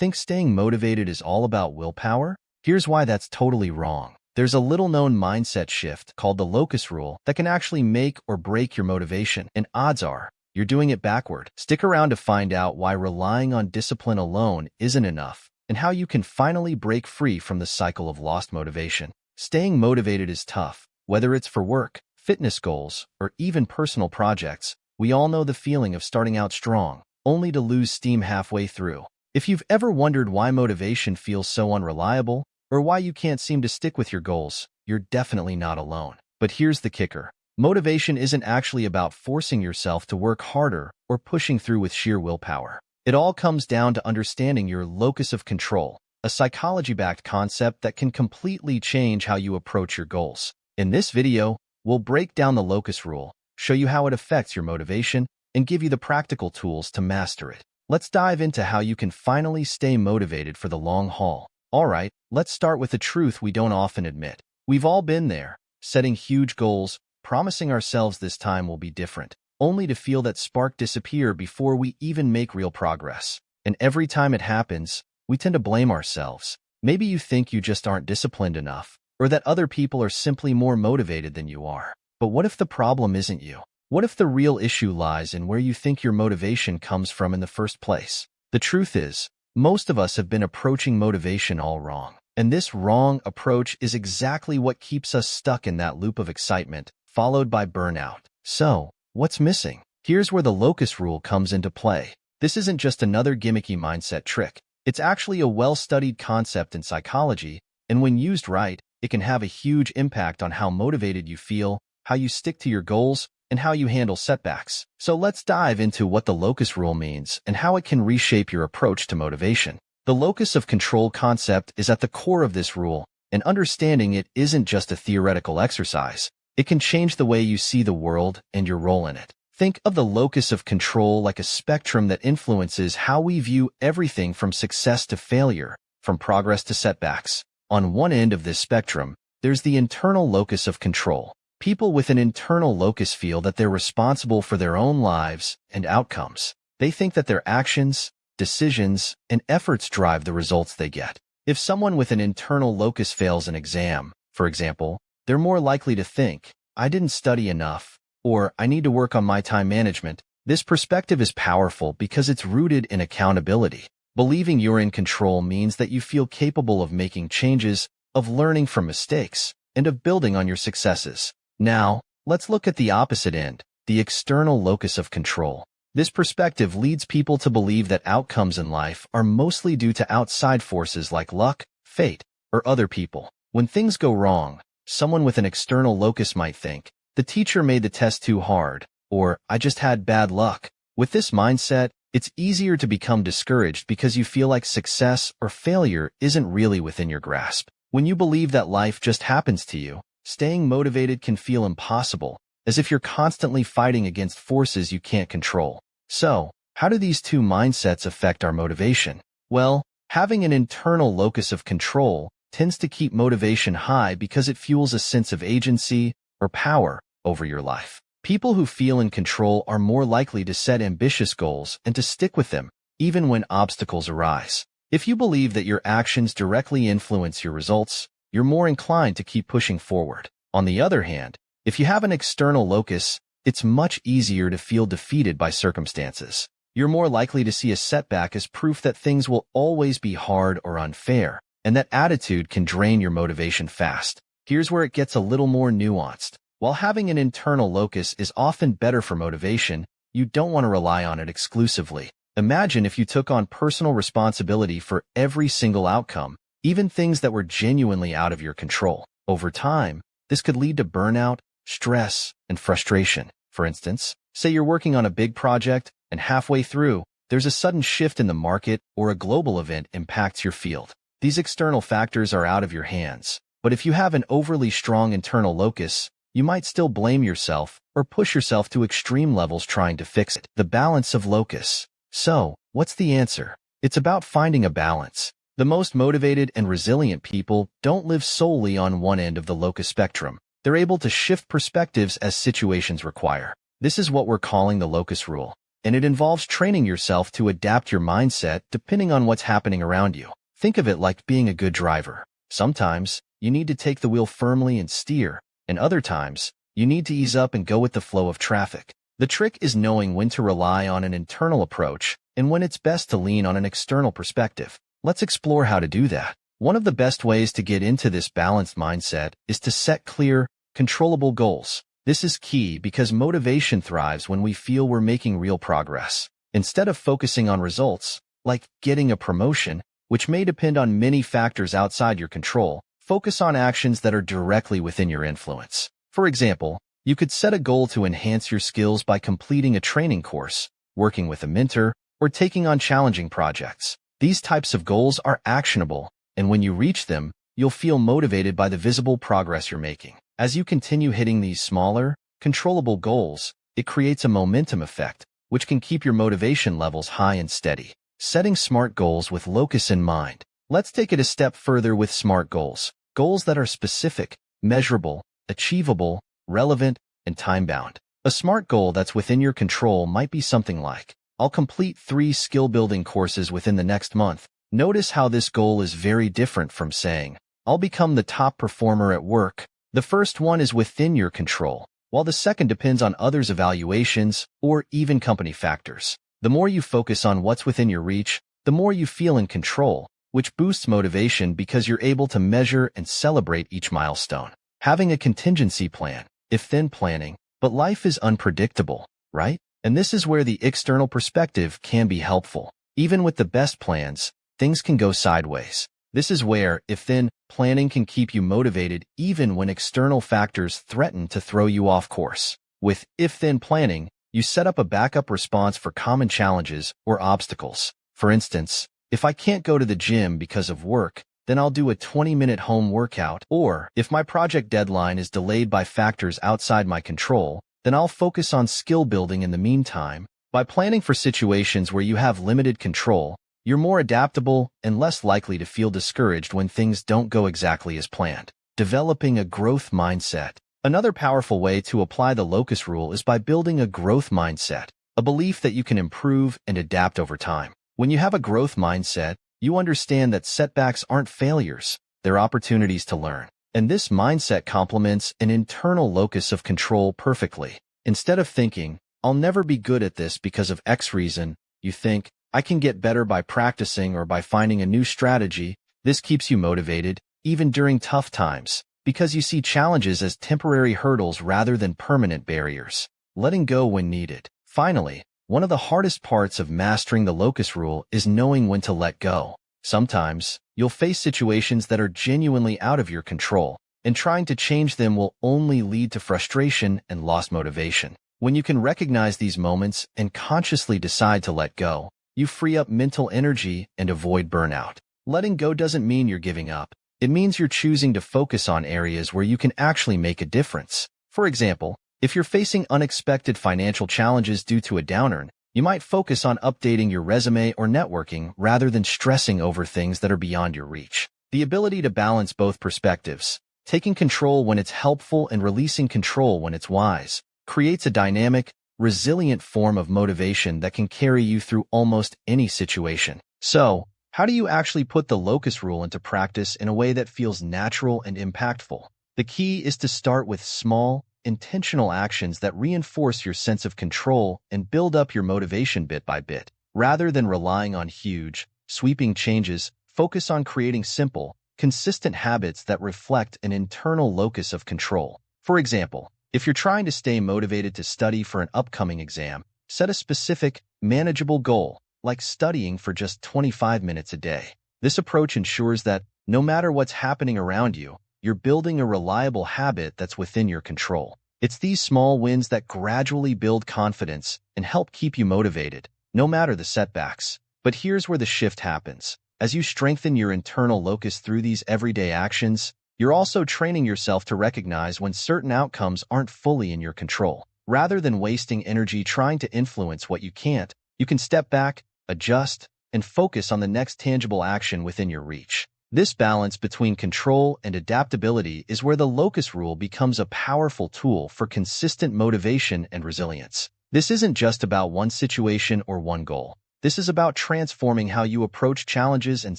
think staying motivated is all about willpower? Here's why that's totally wrong. There's a little-known mindset shift called the Locus Rule that can actually make or break your motivation, and odds are you're doing it backward. Stick around to find out why relying on discipline alone isn't enough, and how you can finally break free from the cycle of lost motivation. Staying motivated is tough. Whether it's for work, fitness goals, or even personal projects, we all know the feeling of starting out strong, only to lose steam halfway through. If you've ever wondered why motivation feels so unreliable, or why you can't seem to stick with your goals, you're definitely not alone. But here's the kicker. Motivation isn't actually about forcing yourself to work harder or pushing through with sheer willpower. It all comes down to understanding your locus of control, a psychology-backed concept that can completely change how you approach your goals. In this video, we'll break down the Locus Rule, show you how it affects your motivation, and give you the practical tools to master it. Let's dive into how you can finally stay motivated for the long haul. Alright, let's start with a truth we don't often admit. We've all been there, setting huge goals, promising ourselves this time will be different, only to feel that spark disappear before we even make real progress. And every time it happens, we tend to blame ourselves. Maybe you think you just aren't disciplined enough, or that other people are simply more motivated than you are. But what if the problem isn't you? What if the real issue lies in where you think your motivation comes from in the first place? The truth is, most of us have been approaching motivation all wrong. And this wrong approach is exactly what keeps us stuck in that loop of excitement, followed by burnout. So, what's missing? Here's where the Locus Rule comes into play. This isn't just another gimmicky mindset trick. It's actually a well-studied concept in psychology, and when used right, it can have a huge impact on how motivated you feel, how you stick to your goals, and how you handle setbacks. So let's dive into what the Locus Rule means and how it can reshape your approach to motivation. The locus of control concept is at the core of this rule, and understanding it isn't just a theoretical exercise. It can change the way you see the world and your role in it. Think of the locus of control like a spectrum that influences how we view everything from success to failure, from progress to setbacks. On one end of this spectrum, there's the internal locus of control. People with an internal locus feel that they're responsible for their own lives and outcomes. They think that their actions, decisions, and efforts drive the results they get. If someone with an internal locus fails an exam, for example, they're more likely to think, I didn't study enough, or I need to work on my time management. This perspective is powerful because it's rooted in accountability. Believing you're in control means that you feel capable of making changes, of learning from mistakes, and of building on your successes. Now, let's look at the opposite end, the external locus of control. This perspective leads people to believe that outcomes in life are mostly due to outside forces like luck, fate, or other people. When things go wrong, someone with an external locus might think, the teacher made the test too hard, or I just had bad luck. With this mindset, it's easier to become discouraged because you feel like success or failure isn't really within your grasp. When you believe that life just happens to you, staying motivated can feel impossible, as if you're constantly fighting against forces you can't control. So, how do these two mindsets affect our motivation? Well, having an internal locus of control tends to keep motivation high because it fuels a sense of agency or power over your life. People who feel in control are more likely to set ambitious goals and to stick with them, even when obstacles arise. If you believe that your actions directly influence your results, you're more inclined to keep pushing forward. On the other hand, if you have an external locus, it's much easier to feel defeated by circumstances. You're more likely to see a setback as proof that things will always be hard or unfair, and that attitude can drain your motivation fast. Here's where it gets a little more nuanced. While having an internal locus is often better for motivation, you don't want to rely on it exclusively. Imagine if you took on personal responsibility for every single outcome, even things that were genuinely out of your control. Over time, this could lead to burnout, stress, and frustration. For instance, say you're working on a big project, and halfway through, there's a sudden shift in the market or a global event impacts your field. These external factors are out of your hands. But if you have an overly strong internal locus, you might still blame yourself or push yourself to extreme levels trying to fix it. The balance of locus. So, what's the answer? It's about finding a balance. The most motivated and resilient people don't live solely on one end of the locus spectrum. They're able to shift perspectives as situations require. This is what we're calling the Locus Rule. and it involves training yourself to adapt your mindset depending on what's happening around you. Think of it like being a good driver. Sometimes, you need to take the wheel firmly and steer, and other times, you need to ease up and go with the flow of traffic. The trick is knowing when to rely on an internal approach and when it's best to lean on an external perspective. Let's explore how to do that. One of the best ways to get into this balanced mindset is to set clear, controllable goals. This is key because motivation thrives when we feel we're making real progress. Instead of focusing on results, like getting a promotion, which may depend on many factors outside your control, focus on actions that are directly within your influence. For example, you could set a goal to enhance your skills by completing a training course, working with a mentor, or taking on challenging projects. These types of goals are actionable, and when you reach them, you'll feel motivated by the visible progress you're making. As you continue hitting these smaller, controllable goals, it creates a momentum effect, which can keep your motivation levels high and steady. Setting SMART goals with Locus in mind. Let's take it a step further with SMART goals. Goals that are specific, measurable, achievable, relevant, and time-bound. A SMART goal that's within your control might be something like, I'll complete 3 skill-building courses within the next month. Notice how this goal is very different from saying, I'll become the top performer at work. The first one is within your control, while the second depends on others' evaluations or even company factors. The more you focus on what's within your reach, the more you feel in control, which boosts motivation because you're able to measure and celebrate each milestone. Having a contingency plan, if-then planning, but life is unpredictable, right? And this is where the external perspective can be helpful. Even with the best plans, things can go sideways. This is where if-then planning can keep you motivated even when external factors threaten to throw you off course. With if-then planning, you set up a backup response for common challenges or obstacles. For instance, if I can't go to the gym because of work, then I'll do a 20-minute home workout. Or, if my project deadline is delayed by factors outside my control, then I'll focus on skill building in the meantime. By planning for situations where you have limited control, you're more adaptable and less likely to feel discouraged when things don't go exactly as planned. Developing a growth mindset. Another powerful way to apply the Locus Rule is by building a growth mindset, a belief that you can improve and adapt over time. When you have a growth mindset, you understand that setbacks aren't failures, they're opportunities to learn. And this mindset complements an internal locus of control perfectly. Instead of thinking, I'll never be good at this because of X reason, you think, I can get better by practicing or by finding a new strategy. This keeps you motivated, even during tough times, because you see challenges as temporary hurdles rather than permanent barriers. Letting go when needed. Finally, one of the hardest parts of mastering the Locus Rule is knowing when to let go. Sometimes, you'll face situations that are genuinely out of your control, and trying to change them will only lead to frustration and lost motivation. When you can recognize these moments and consciously decide to let go, you free up mental energy and avoid burnout. Letting go doesn't mean you're giving up. It means you're choosing to focus on areas where you can actually make a difference. For example, if you're facing unexpected financial challenges due to a downturn, you might focus on updating your resume or networking rather than stressing over things that are beyond your reach. The ability to balance both perspectives, taking control when it's helpful and releasing control when it's wise, creates a dynamic, resilient form of motivation that can carry you through almost any situation. So, how do you actually put the Locus Rule into practice in a way that feels natural and impactful? The key is to start with small, intentional actions that reinforce your sense of control and build up your motivation bit by bit. Rather than relying on huge, sweeping changes, focus on creating simple, consistent habits that reflect an internal locus of control. For example, if you're trying to stay motivated to study for an upcoming exam, set a specific, manageable goal, like studying for just 25 minutes a day. This approach ensures that, no matter what's happening around you, you're building a reliable habit that's within your control. It's these small wins that gradually build confidence and help keep you motivated, no matter the setbacks. But here's where the shift happens. As you strengthen your internal locus through these everyday actions, you're also training yourself to recognize when certain outcomes aren't fully in your control. Rather than wasting energy trying to influence what you can't, you can step back, adjust, and focus on the next tangible action within your reach. This balance between control and adaptability is where the Locus Rule becomes a powerful tool for consistent motivation and resilience. This isn't just about one situation or one goal. This is about transforming how you approach challenges and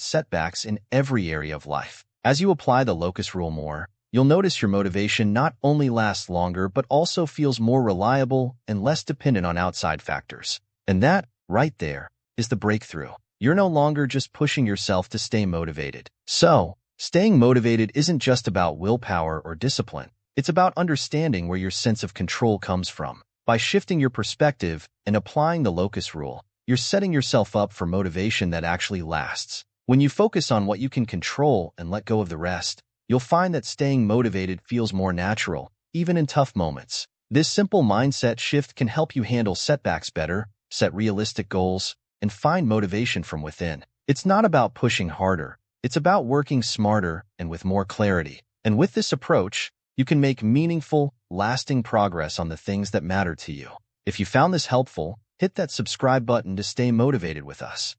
setbacks in every area of life. As you apply the locus rule more, you'll notice your motivation not only lasts longer but also feels more reliable and less dependent on outside factors. And that, right there, is the breakthrough. You're no longer just pushing yourself to stay motivated. So, staying motivated isn't just about willpower or discipline. It's about understanding where your sense of control comes from. By shifting your perspective and applying the locus rule, you're setting yourself up for motivation that actually lasts. When you focus on what you can control and let go of the rest, you'll find that staying motivated feels more natural, even in tough moments. This simple mindset shift can help you handle setbacks better, set realistic goals, and find motivation from within. It's not about pushing harder. It's about working smarter and with more clarity. And with this approach, you can make meaningful, lasting progress on the things that matter to you. If you found this helpful, hit that subscribe button to stay motivated with us.